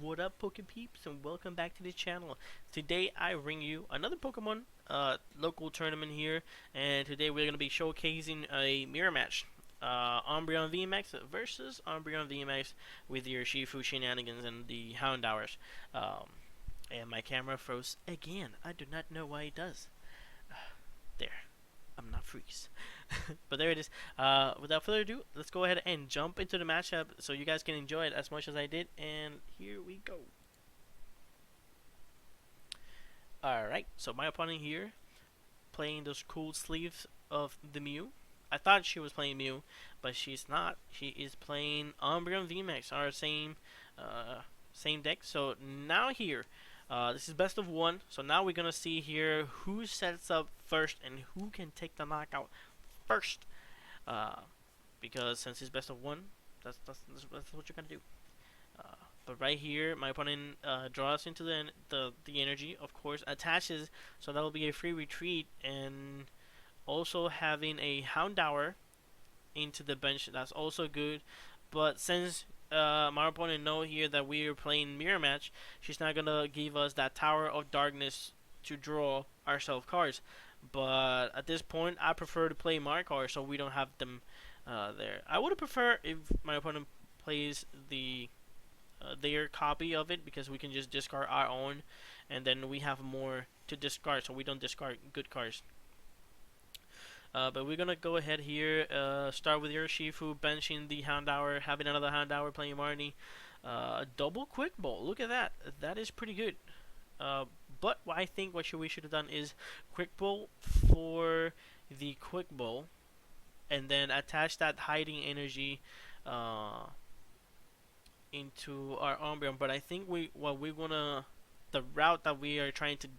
What up, Poke Peeps, and welcome back to the channel. Today I bring you another Pokemon local tournament here, and today we're going to be showcasing a mirror match. Umbreon Vmax versus Umbreon Vmax with your Shifu shenanigans and the Houndours. And my camera froze again. I do not know why it does. There. I'm not freeze. But there it is. Without further ado, let's go ahead and jump into the matchup so you guys can enjoy it as much as I did. And here we go. Alright, so my opponent here playing those cool sleeves of the Mew. I thought she was playing Mew, but she's not. She is playing Umbreon VMAX, our same deck. So now here, this is best of one. So now we're gonna see here who sets up first and who can take the knockout first. Because since it's best of one, that's what you're gonna do. But right here, my opponent draws into the energy, of course, attaches, so that will be a free retreat, and also having a Houndour into the bench, that's also good. But since my opponent know here that we are playing mirror match, she's not gonna give us that Tower of Darkness to draw ourselves cards. But at this point, I prefer to play my cards so we don't have them there. I would prefer if my opponent plays their copy of it, because we can just discard our own, and then we have more to discard, so we don't discard good cards. But we're gonna go ahead here, start with your Shifu, benching the Houndour, having another Houndour playing Marnie. Double Quick Ball, look at that. That is pretty good. But I think what we should have done is Quick Ball for the Quick Ball, and then attach that hiding energy into our Umbreon. But I think the route that we are trying to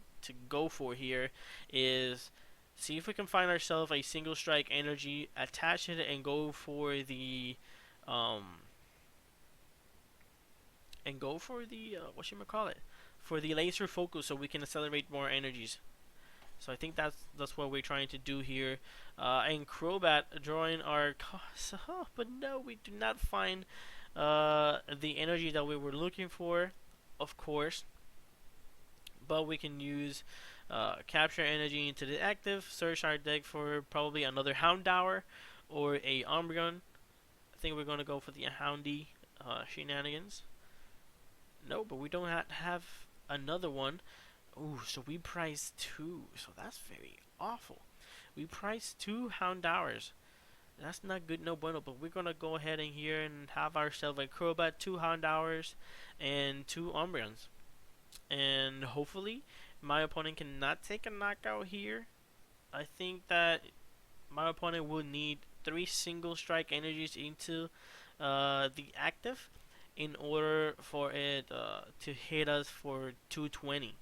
go for here is see if we can find ourselves a single strike energy, attach it, and go for the what for the laser focus, so we can accelerate more energies. So I think that's what we're trying to do here. And Crobat drawing our but no, we do not find the energy that we were looking for, of course. But we can use capture energy into the active, search our deck for probably another Houndour or a Umbreon. I think we're going to go for the Houndy shenanigans. No, but we don't have another one. Ooh, so we priced two, so that's very awful. We priced two Houndours. That's not good, no bueno, but we're going to go ahead and here and have ourselves a Crobat, two Houndours, and two Umbreons. And hopefully my opponent cannot take a knockout here. I think that my opponent will need 3 single strike energies into the active in order for it to hit us for 220.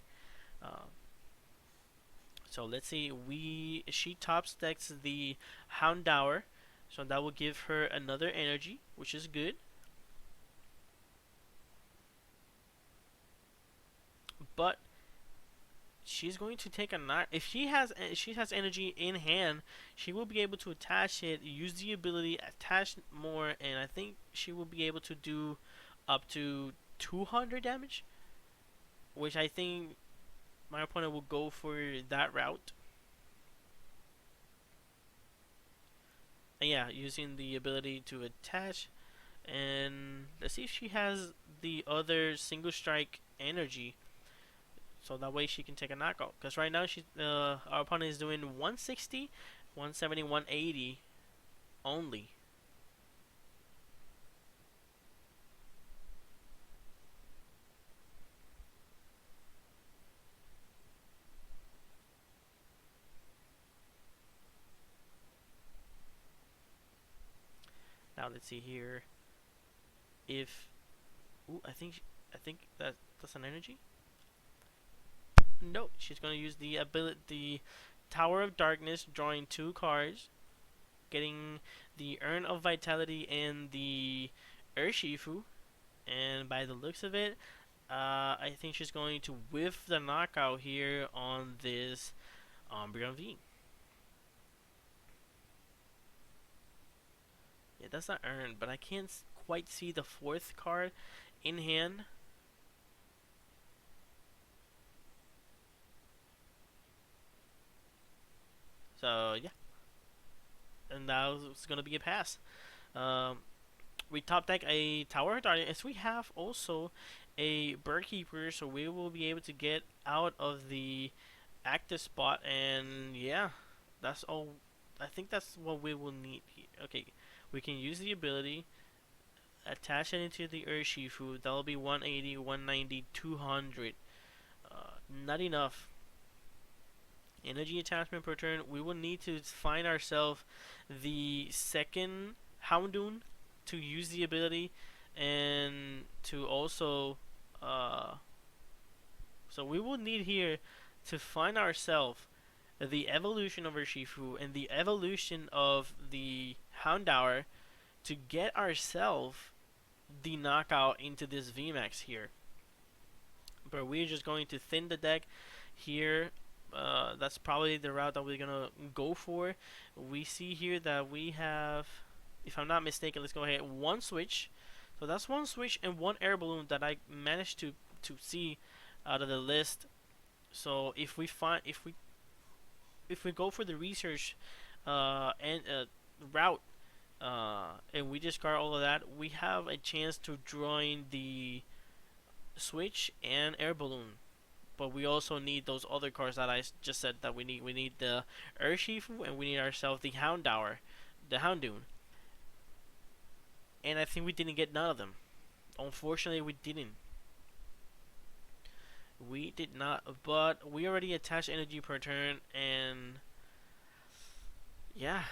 So let's see, she top stacks the Houndour, so that will give her another energy, which is good. But she's going to take a knock. If she has energy in hand, she will be able to attach it, use the ability, attach more, and I think she will be able to do up to 200 damage, which I think my opponent will go for that route. And yeah, using the ability to attach, and let's see if she has the other single strike energy, so that way she can take a knockout. Because right now our opponent is doing 160, 170, 180 only. Now let's see here if I think that's an energy. No, she's gonna use the Tower of Darkness, drawing 2 cards, getting the Urn of Vitality and the Urshifu, and by the looks of it, I think she's going to whiff the knockout here on this Umbreon V. Yeah, that's not Urn, but I can't quite see the 4th card in hand. So yeah, and that was gonna be a pass. Um, we top deck a Tower of Darkness. We have also a Bird Keeper, so we will be able to get out of the active spot. And yeah, that's all. I think that's what we will need here. Okay, we can use the ability, attach it into the Urshifu. That'll be 180, 190, 200. Not enough. Energy attachment per turn. We will need to find ourselves the second Houndoom to use the ability, and to also so we will need here to find ourselves the evolution of Urshifu and the evolution of the Houndour to get ourselves the knockout into this VMAX here. But we're just going to thin the deck here. That's probably the route that we're gonna go for. We see here that we have, if I'm not mistaken, let's go ahead, one switch. So that's one switch and one air balloon that I managed to see out of the list. So if we go for the research and route, and we discard all of that, we have a chance to join the switch and air balloon. But we also need those other cards that I just said that we need. We need the Urshifu, and we need ourselves the Houndour, the Houndoom. And I think we didn't get none of them. Unfortunately, we didn't. We did not, but we already attached energy per turn, and yeah,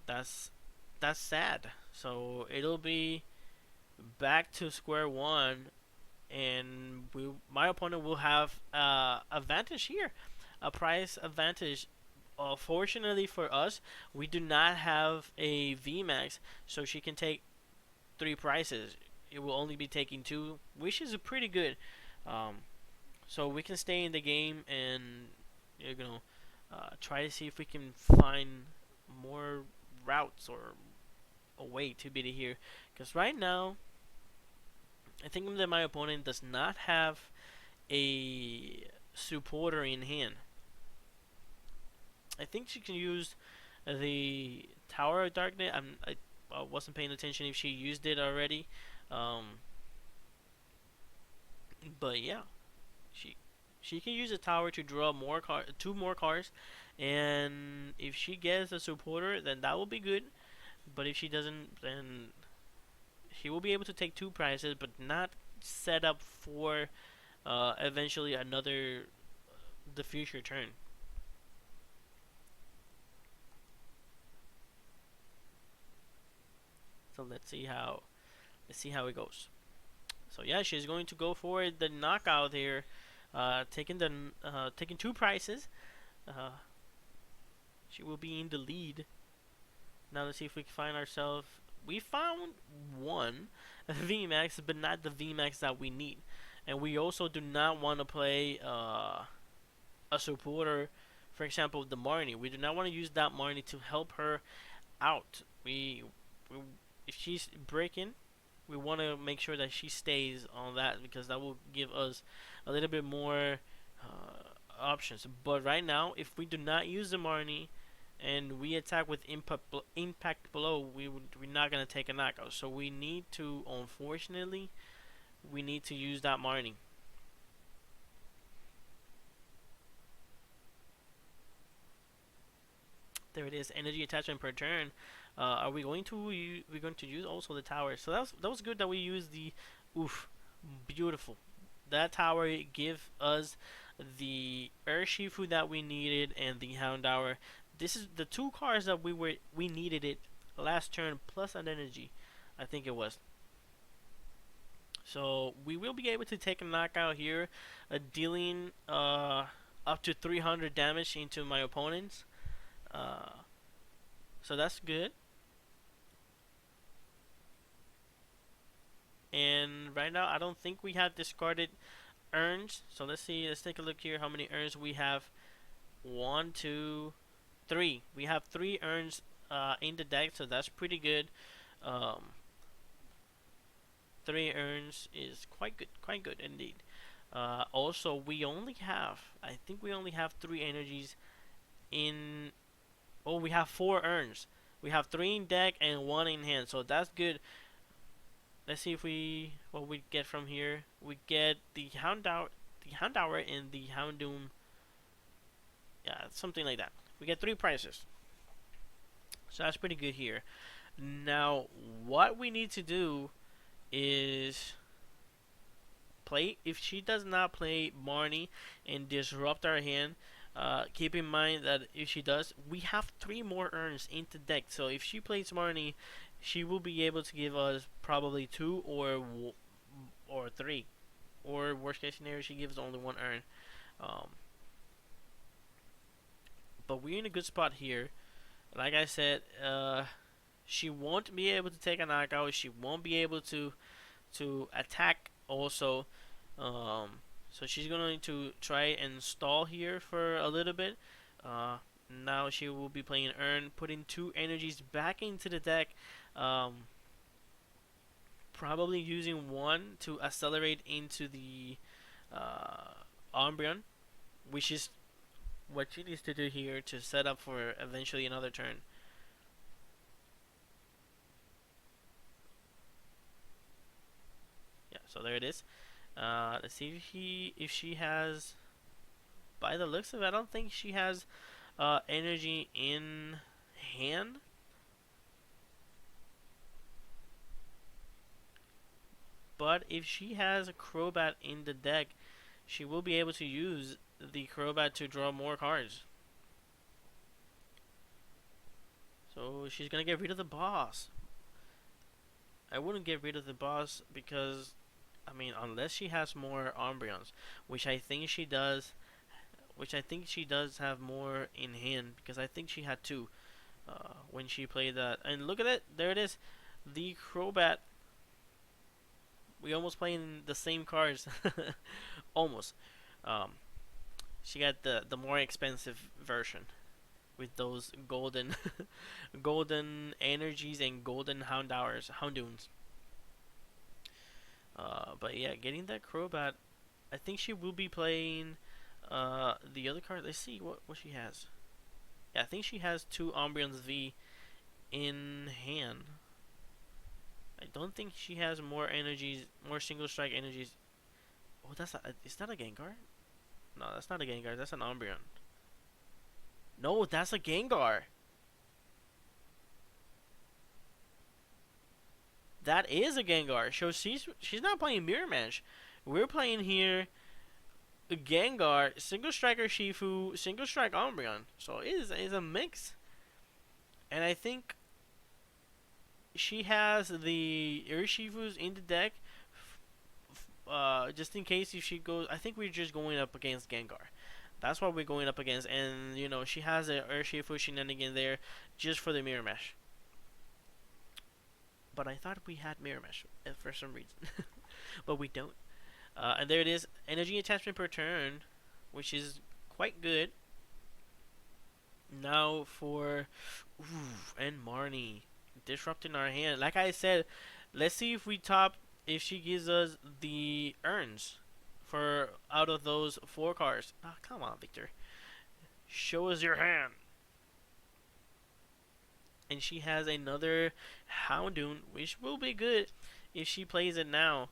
that's that's sad. So it'll be back to square one, and my opponent will have advantage here, a price advantage. Fortunately for us, we do not have a VMAX, so she can take three prices. It will only be taking two, which is pretty good. Um, so we can stay in the game and try to see if we can find more routes or a way to beat it here. Because right now, I think that my opponent does not have a supporter in hand. I think she can use the Tower of Darkness. I wasn't paying attention if she used it already. Um, but yeah, she she can use a tower to draw two more cards, and if she gets a supporter, then that will be good. But if she doesn't, then she will be able to take two prizes, but not set up for eventually another the future turn. So let's see how it goes. So yeah, she's going to go for the knockout here, taking two prizes. Uh, she will be in the lead. Now let's see if we can find ourselves. We found one VMAX, but not the VMAX that we need. And we also do not want to play a supporter, for example, the Marnie. We do not want to use that Marnie to help her out. We if she's breaking, we want to make sure that she stays on that, because that will give us a little bit more options. But right now, if we do not use the Marnie and we attack with impact blow, we're not gonna take a knockout. So we need to, unfortunately, we need to use that Marnie. There it is, energy attachment per turn. Are we going to we're going to use also the tower? So that was good that we used the oof, beautiful. That tower give us the Urshifu that we needed and the Houndour. This is the two cards that we needed it last turn, plus an energy, I think it was. So we will be able to take a knockout here, dealing up to 300 damage into my opponents. Uh, so that's good. And right now, I don't think we have discarded urns. So let's see. Let's take a look here. How many urns we have? One, two, three. We have three urns in the deck, so that's pretty good. Um, three urns is quite good indeed. Also, we only have, I think we only have three energies in Oh, we have 4 urns. We have 3 in deck and 1 in hand, so that's good. Let's see if we what we get from here. We get the Houndour, and the Houndoom. Yeah, something like that. We get 3 prizes, so that's pretty good here. Now, what we need to do is play. If she does not play Marnie and disrupt our hand, keep in mind that if she does, we have 3 more urns in the deck. So if she plays Marnie, she will be able to give us probably 2 or 3, or worst case scenario, she gives only 1 urn. Um, but we're in a good spot here. Like I said, she won't be able to take a knockout. She won't be able to attack also. Um, so she's going to try and stall here for a little bit. Uh, Now she will be playing Earn, putting 2 energies back into the deck. Um, Probably using one to accelerate into the Umbreon, which is what she needs to do here to set up for eventually another turn. Yeah, so there it is. Let's see if she has. By the looks of it, I don't think she has energy in hand. But if she has a Crobat in the deck, she will be able to use the Crobat to draw more cards. So she's gonna get rid of the boss. I wouldn't get rid of the boss because, I mean, unless she has more Umbreons, which I think she does, which I think she does have more in hand because I think she had 2 when she played that. And look at it, there it is, the Crobat. We almost playing the same cards, almost. Um, she got the more expensive version with those golden golden energies and golden Houndoons. But yeah, getting that Crobat, I think she will be playing the other card. Let's see what she has. Yeah, I think she has 2 Umbreons V in hand. I don't think she has more energies, more single strike energies. Oh, is that a Gengar? No, that's not a Gengar. That's an Umbreon. No, that's a Gengar. That is a Gengar. So she's not playing Mirror Match. We're playing here a Gengar, single striker Shifu, single strike Umbreon. So it is a mix. And I think she has the Urshifus in the deck, just in case if she goes. I think we're just going up against Gengar. That's what we're going up against, and she has a Urshifu shenanigan there just for the mirror mesh. But I thought we had mirror mesh for some reason, but we don't. And there it is, energy attachment per turn, which is quite good. Now for and Marnie disrupting our hand. Like I said, let's see if we top if she gives us the urns for out of those 4 cards. Oh, come on, Victor. Show us your hand. And she has another Houndoom, which will be good if she plays it now.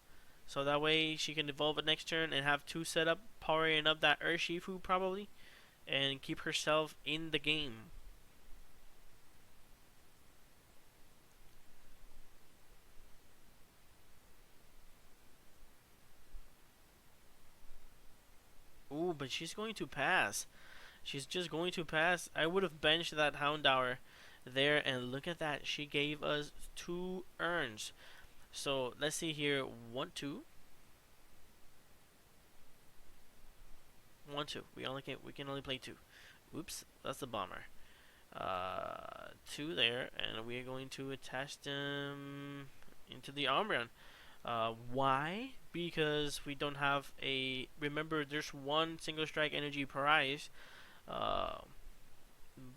So that way she can evolve it next turn and have 2 set up, powering up that Urshifu probably, and keep herself in the game. Ooh, but she's going to pass. She's just going to pass. I would have benched that Houndour there, and look at that. She gave us 2 urns. So let's see here. 1, 2. 1, 2. We can only play 2. Oops, that's the bomber. 2 there, and we are going to attach them into the Umbreon. Why? Because we don't have a. Remember, there's 1 single strike energy prize.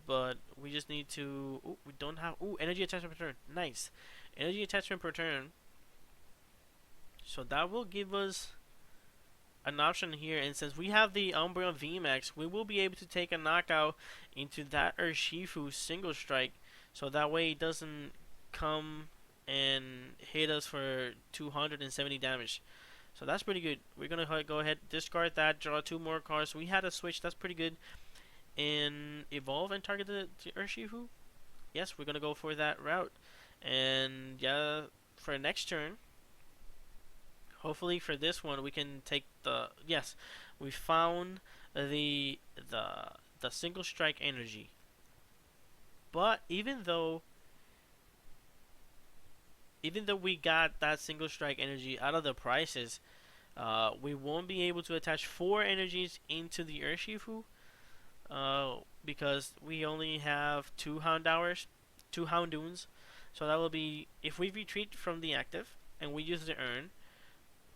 But we just need to. Ooh, we don't have. Ooh, energy attachment per turn. Nice. Energy attachment per turn. So that will give us an option here, and since we have the Umbreon Vmax, we will be able to take a knockout into that Urshifu single strike, so that way it doesn't come and hit us for 270 damage. So that's pretty good. We're gonna go ahead, discard that, draw two more cards. So we had a switch, that's pretty good. And evolve and target the Urshifu. Yes, we're gonna go for that route. And yeah, for next turn, hopefully for this one we can take the, yes, we found the single strike energy. But even though we got that single strike energy out of the prices, we won't be able to attach 4 energies into the Urshifu, because we only have 2 Houndoons. So that will be, if we retreat from the active and we use the urn,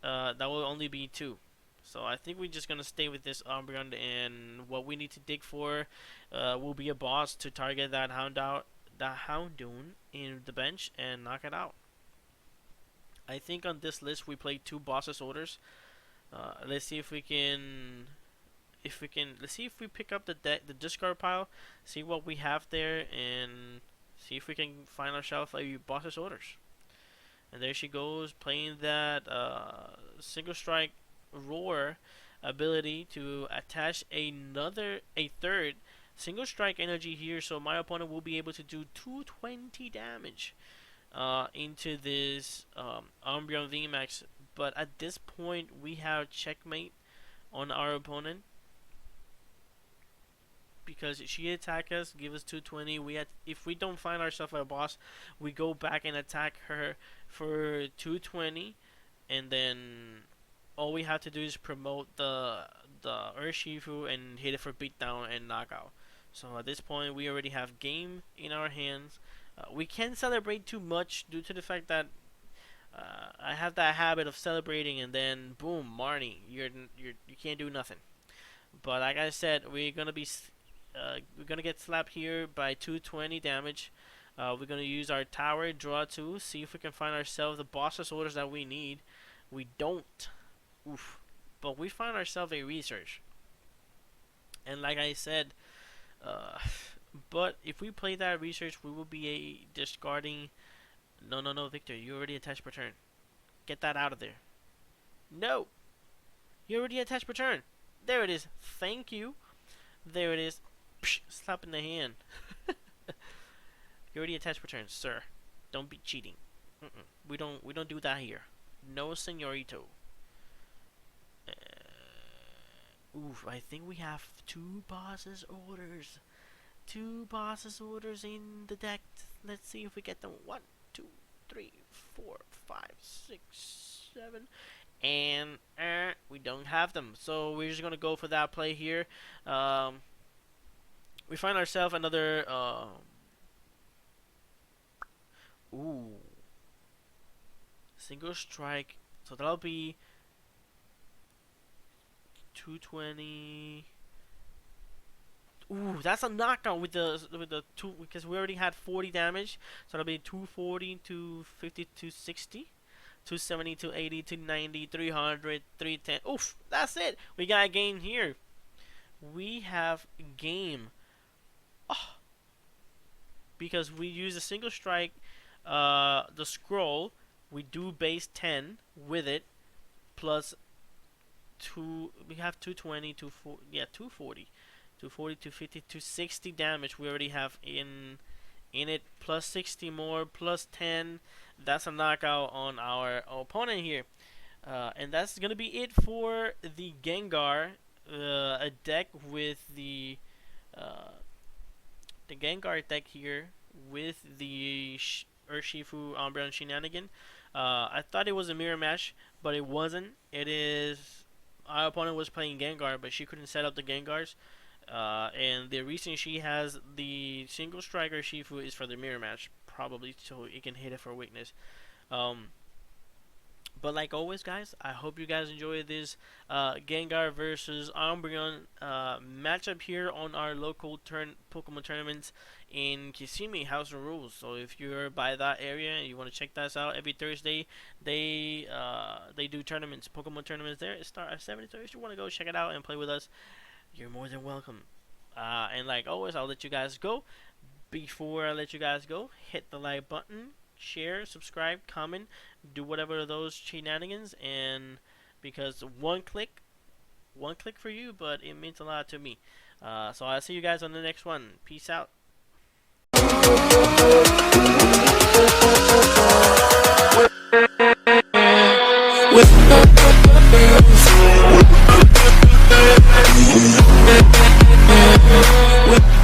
that will only be 2. So I think we're just gonna stay with this Umbreon, and what we need to dig for will be a boss to target that Houndoon in the bench and knock it out. I think on this list we play 2 bosses orders. Let's see if we can let's see if we pick up the discard pile, see what we have there, and see if we can find ourselves a boss's orders. And there she goes, playing that single strike roar ability to attach a third single strike energy here, so my opponent will be able to do 220 damage into this Umbreon Vmax. But at this point we have checkmate on our opponent, because she attack us, give us 220. If we don't find ourselves a boss, we go back and attack her for 220, and then all we have to do is promote the Urshifu and hit it for beatdown and knockout. So at this point, we already have game in our hands. We can't celebrate too much due to the fact that I have that habit of celebrating, and then boom, Marnie, you can't do nothing. But like I said, we're gonna get slapped here by 220 damage. We're gonna use our tower, draw 2, see if we can find ourselves the boss's orders that we need. We don't. Oof. But we find ourselves a research. And like I said, but if we play that research, we will be discarding. No, Victor, you already attached per turn. Get that out of there. No, you already attached per turn. There it is. Thank you. There it is. Psh, slap in the hand. You already attached per turn, sir. Don't be cheating. We don't do that here. No, señorito. Oof, I think we have 2 bosses orders. 2 bosses orders in the deck. Let's see if we get them. 1, 2, 3, 4, 5, 6, 7. And we don't have them. So we're just going to go for that play here. We find ourselves another... ooh. Single strike. So that'll be 220. Ooh, that's a knockout with the 2, because we already had 40 damage. So that'll be 240, 250, 260, 270, 280, 290, 300, 310. Oof, that's it. We got a game here. We have game. Oh, because we use a single strike, the scroll. We do base 10 with it, plus 2. We have 220, 240, yeah, 240, 240, 250, 260 damage. We already have in it, plus 60 more, plus 10. That's a knockout on our opponent here, and that's gonna be it for the Gengar, a deck with the Gengar deck here with the Urshifu Umbreon Shenanigan. I thought it was a mirror match, but it wasn't. It is, our opponent was playing Gengar, but she couldn't set up the Gengars. And the reason she has the single striker Shifu is for the mirror match, probably so it can hit it for weakness. But like always, guys, I hope you guys enjoy this Gengar versus Umbreon matchup here on our local Pokemon tournaments in Kissimmee, House of Rules. So if you're by that area and you want to check that out, every Thursday they do tournaments, Pokemon tournaments there. It starts at 7. So if you want to go check it out and play with us, you're more than welcome. And like always, I'll let you guys go. Before I let you guys go, hit the like button, share, subscribe, comment, do whatever of those shenanigans, and because one click for you, but it means a lot to me. So I'll see you guys on the next one. Peace out. With